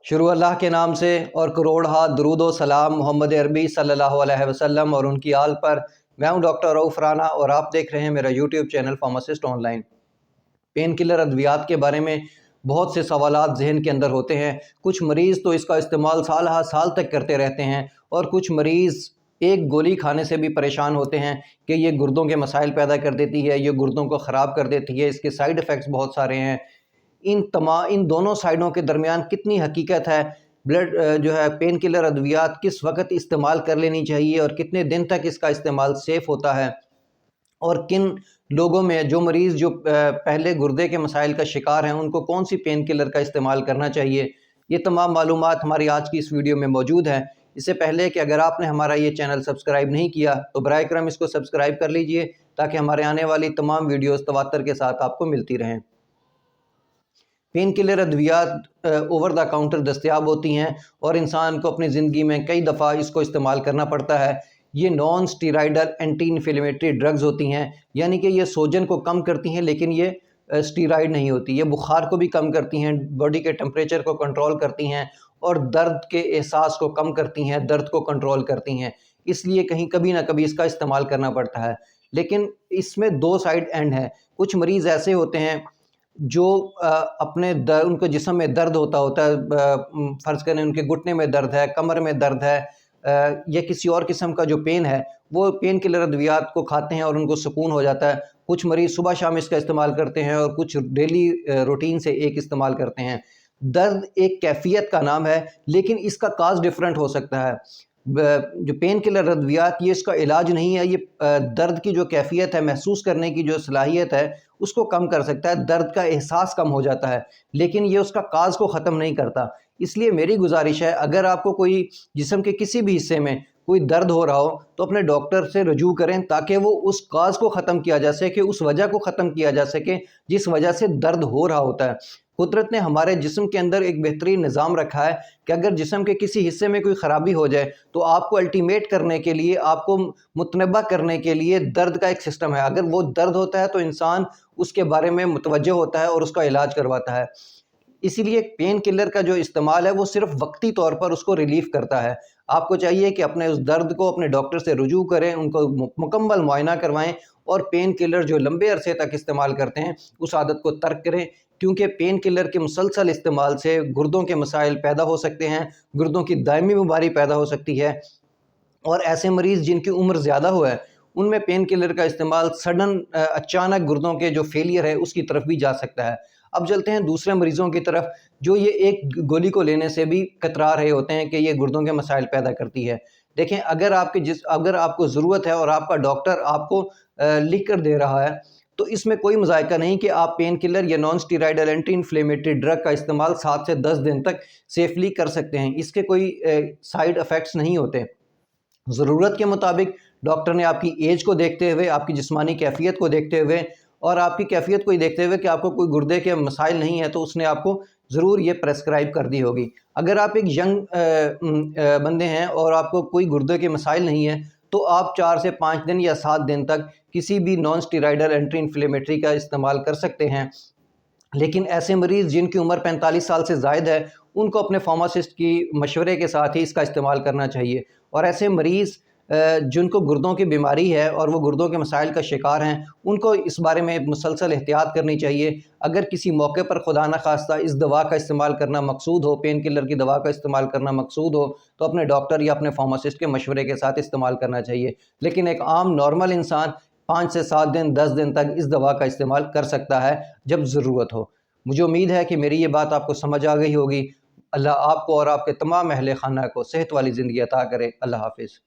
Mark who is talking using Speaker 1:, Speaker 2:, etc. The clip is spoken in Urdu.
Speaker 1: شروع اللہ کے نام سے اور کروڑ ہاتھ درود و سلام محمد عربی صلی اللہ علیہ وسلم اور ان کی آل پر۔ میں ہوں ڈاکٹر رؤف رانا اور آپ دیکھ رہے ہیں میرا YouTube channel pharmacist online. Pain killer ادویات کے بارے میں بہت سے سوالات ذہن کے اندر ہوتے ہیں۔ کچھ مریض تو اس کا استعمال سال ہر سال تک کرتے رہتے ہیں اور کچھ مریض ایک گولی کھانے سے بھی پریشان ہوتے ہیں کہ یہ گردوں کے مسائل پیدا کر دیتی ہے، یہ گردوں کو خراب کر دیتی ہے، اس کے سائیڈ ایفیکٹس بہت سارے ہیں۔ ان دونوں سائیڈوں کے درمیان کتنی حقیقت ہے؟ پین کلر ادویات کس وقت استعمال کر لینی چاہیے اور کتنے دن تک اس کا استعمال سیف ہوتا ہے، اور کن لوگوں میں جو مریض جو پہلے گردے کے مسائل کا شکار ہیں ان کو کون سی پین کلر کا استعمال کرنا چاہیے، یہ تمام معلومات ہماری آج کی اس ویڈیو میں موجود ہیں۔ اس سے پہلے کہ اگر آپ نے ہمارا یہ چینل سبسکرائب نہیں کیا تو براہ کرم اس کو سبسکرائب کر لیجئے تاکہ ہمارے آنے والی تمام ویڈیوز تواتر کے ساتھ آپ کو ملتی رہیں۔ پین کلر ادویات اوور دا کاؤنٹر دستیاب ہوتی ہیں اور انسان کو اپنی زندگی میں کئی دفعہ اس کو استعمال کرنا پڑتا ہے۔ یہ نان سٹیرائڈل اینٹی انفلیمیٹری ڈرگز ہوتی ہیں، یعنی کہ یہ سوجن کو کم کرتی ہیں لیکن یہ سٹیرائڈ نہیں ہوتی۔ یہ بخار کو بھی کم کرتی ہیں، باڈی کے ٹمپریچر کو کنٹرول کرتی ہیں اور درد کے احساس کو کم کرتی ہیں، درد کو کنٹرول کرتی ہیں۔ اس لیے کبھی نہ کبھی اس کا استعمال کرنا پڑتا ہے، لیکن اس میں دو سائیڈ اینڈ ہے۔ کچھ مریض ایسے ہوتے ہیں جو ان کو جسم میں درد ہوتا ہے، فرض کریں ان کے گھٹنے میں درد ہے، کمر میں درد ہے یا کسی اور قسم کا جو پین ہے، وہ پین کلر ادویات کو کھاتے ہیں اور ان کو سکون ہو جاتا ہے۔ کچھ مریض صبح شام اس کا استعمال کرتے ہیں اور کچھ ڈیلی روٹین سے ایک استعمال کرتے ہیں۔ درد ایک کیفیت کا نام ہے لیکن اس کا کاز ڈیفرنٹ ہو سکتا ہے۔ جو پین کلر ادویات یہ اس کا علاج نہیں ہے، یہ درد کی جو کیفیت ہے، محسوس کرنے کی جو صلاحیت ہے اس کو کم کر سکتا ہے، درد کا احساس کم ہو جاتا ہے، لیکن یہ اس کا کاز کو ختم نہیں کرتا۔ اس لیے میری گزارش ہے اگر آپ کو کوئی جسم کے کسی بھی حصے میں کوئی درد ہو رہا ہو تو اپنے ڈاکٹر سے رجوع کریں تاکہ وہ اس کاز کو ختم کیا جا سکے، اس وجہ کو ختم کیا جا سکے جس وجہ سے درد ہو رہا ہوتا ہے۔ قدرت نے ہمارے جسم کے اندر ایک بہترین نظام رکھا ہے کہ اگر جسم کے کسی حصے میں کوئی خرابی ہو جائے تو آپ کو الٹیمیٹ کرنے کے لیے، آپ کو متنبہ کرنے کے لیے درد کا ایک سسٹم ہے۔ اگر وہ درد ہوتا ہے تو انسان اس کے بارے میں متوجہ ہوتا ہے اور اس کا علاج کرواتا ہے۔ اسی لیے پین کلر کا جو استعمال ہے وہ صرف وقتی طور پر اس کو ریلیف کرتا ہے۔ آپ کو چاہیے کہ اپنے اس درد کو اپنے ڈاکٹر سے رجوع کریں، ان کو مکمل معائنہ کروائیں اور پین کلر جو لمبے عرصے تک استعمال کرتے ہیں اس عادت کو ترک کریں، کیونکہ پین کلر کے مسلسل استعمال سے گردوں کے مسائل پیدا ہو سکتے ہیں، گردوں کی دائمی بیماری پیدا ہو سکتی ہے، اور ایسے مریض جن کی عمر زیادہ ہو ہے ان میں پین کلر کا استعمال اچانک گردوں کے جو فیلئر ہے اس کی طرف بھی جا سکتا ہے۔ اب چلتے ہیں دوسرے مریضوں کی طرف جو یہ ایک گولی کو لینے سے بھی کترا رہے ہوتے ہیں کہ یہ گردوں کے مسائل پیدا کرتی ہے۔ دیکھیں، اگر آپ کو ضرورت ہے اور آپ کا ڈاکٹر آپ کو لکھ کر دے رہا ہے تو اس میں کوئی مذائقہ نہیں کہ آپ پین کلر یا نان سٹیرائڈل اینٹی انفلیمیٹری ڈرگ کا استعمال 7 سے 10 دن تک سیفلی کر سکتے ہیں۔ اس کے کوئی سائیڈ ایفیکٹس نہیں ہوتے۔ ضرورت کے مطابق ڈاکٹر نے آپ کی ایج کو دیکھتے ہوئے، آپ کی جسمانی کیفیت کو دیکھتے ہوئے اور آپ کی کیفیت کو دیکھتے ہوئے کہ آپ کو کوئی گردے کے مسائل نہیں ہیں تو اس نے آپ کو ضرور یہ پریسکرائب کر دی ہوگی۔ اگر آپ ایک ینگ بندے ہیں اور آپ کو کوئی گردے کے مسائل نہیں ہیں تو آپ 4 سے 5 دن یا 7 دن تک کسی بھی نان سٹیرائڈل اینٹی انفلیمیٹری کا استعمال کر سکتے ہیں۔ لیکن ایسے مریض جن کی عمر 45 سال سے زائد ہے ان کو اپنے فارماسسٹ کی مشورے کے ساتھ ہی اس کا استعمال کرنا چاہیے، اور ایسے مریض جن کو گردوں کی بیماری ہے اور وہ گردوں کے مسائل کا شکار ہیں ان کو اس بارے میں مسلسل احتیاط کرنی چاہیے۔ اگر کسی موقع پر خدا نخواستہ اس دوا کا استعمال کرنا مقصود ہو، پین کلر کی دوا کا استعمال کرنا مقصود ہو تو اپنے ڈاکٹر یا اپنے فارماسسٹ کے مشورے کے ساتھ استعمال کرنا چاہیے۔ لیکن ایک عام نارمل انسان 5 سے 7 دن 10 دن تک اس دوا کا استعمال کر سکتا ہے جب ضرورت ہو۔ مجھے امید ہے کہ میری یہ بات آپ کو سمجھ آ گئی ہوگی۔ اللہ آپ کو اور آپ کے تمام اہل خانہ کو صحت والی زندگی عطا کرے۔ اللہ حافظ۔